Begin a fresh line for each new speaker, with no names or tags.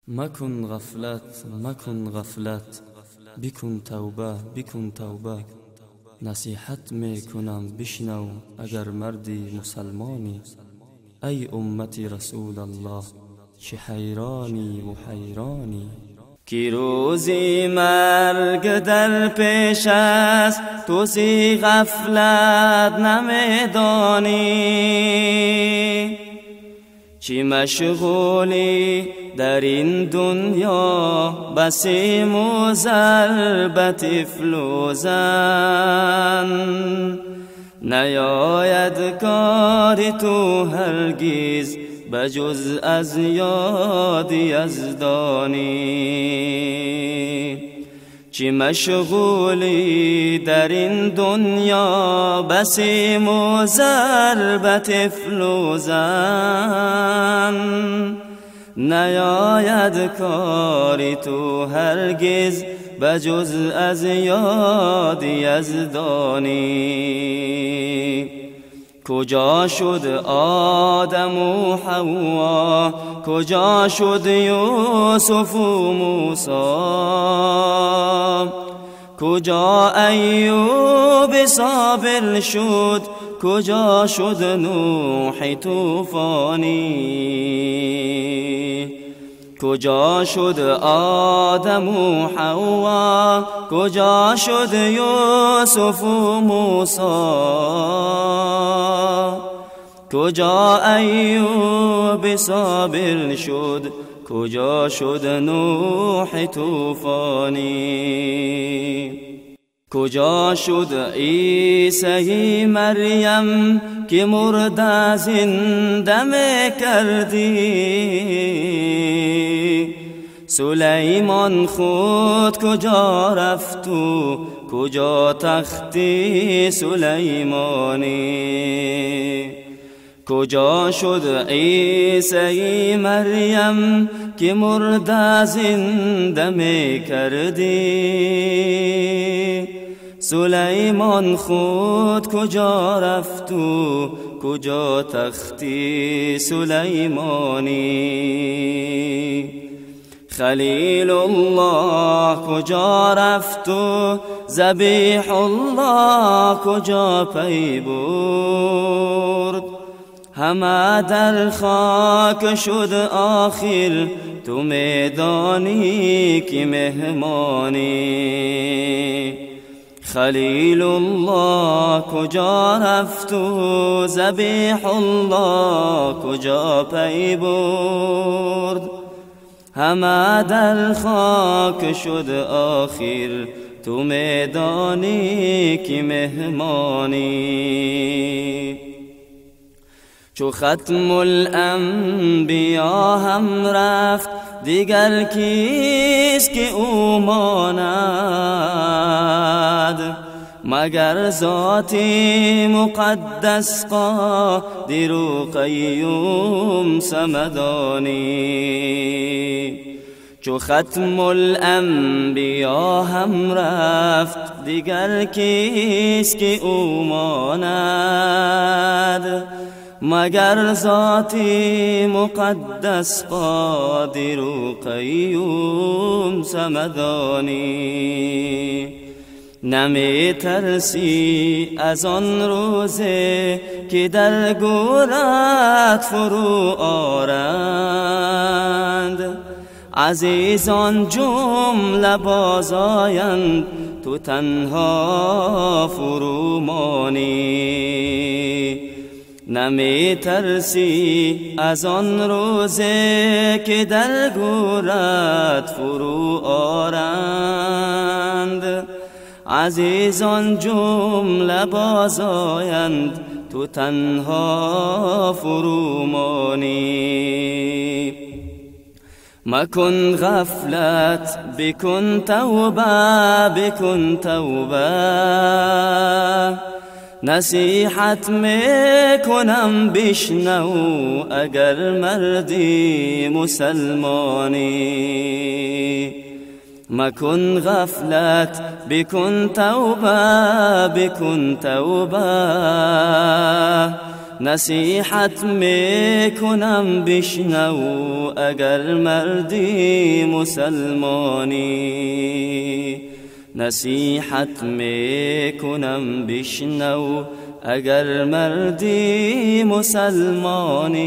مکن غفلت مکن غفلت، بکن توبه بکن توبه. نصیحت میکنم بشنو اگر مردی مسلمانی. ای امت رسول الله چه حیرانی و حیرانی.
کی روزی مرگ در پیش است تو سی غفلت نمیدانی. چی مشغولی در این دنیا بسی ضربت افلوزن. نیاید کار تو هرگز بجز از یاد یزدانی. چی مشغولی در این دنیا بسی ضربت افلوزن. نیاید کاری تو هرگز بجز از یاد یزدانی. کجا شد آدم و حوا، کجا شد یوسف و موسی، کجا ایوب صابر شد، کجا شد نوح طوفانی. کجا شد آدم و حوا، کجا شد یوسف و موسی، کجا ایوب صابر شد، کجا شد نوح طوفانی. کجا شد عیسی مریم که مرده زنده میکردی. سلیمان خود کجا رفت و کجا تختی سلیمانی. کجا شد عیسی مریم که مرده زنده میکردی. سلیمان خود کجا رفت و کجا تختی سلیمانی. خلیل الله کجا رفت و ذبیح الله کجا پی برد. همه در خاک شد آخر تو میدانی که مهمانی. خلیل الله کجا رفت و ذبیح الله کجا پی برد. همه در خاک شد آخر تو میدانی که مهمانی. چو ختم الانبیا هم رفت دیگر کیست که او ماند. مگر ذاتی مقدس قادر و قیوم صمدانی. چو ختم الانبیا هم رفت دیگر کیست که او ماند. مگر ذاتی مقدس قادر و قیوم صمدانی. نمی ترسی از آن روزه که در گورت فرو آرند. عزیزان جمله بازآیند تو تنها فرو مانی. نمی ترسی از آن روزه که در گورت فرو آرند. عزیزان جمله بازآیند تو تنها فرو مانی. مکن غفلت بکن توبه بکن توبه. نصیحت میکنم بشنو اگر مردی مسلمانی. مکن غفلت بکن توبه بکن توبه. نصیحت میکنم بشنو اگر مردی مسلمانی، نصیحت میکنم بشنو اگر مردی مسلمانی.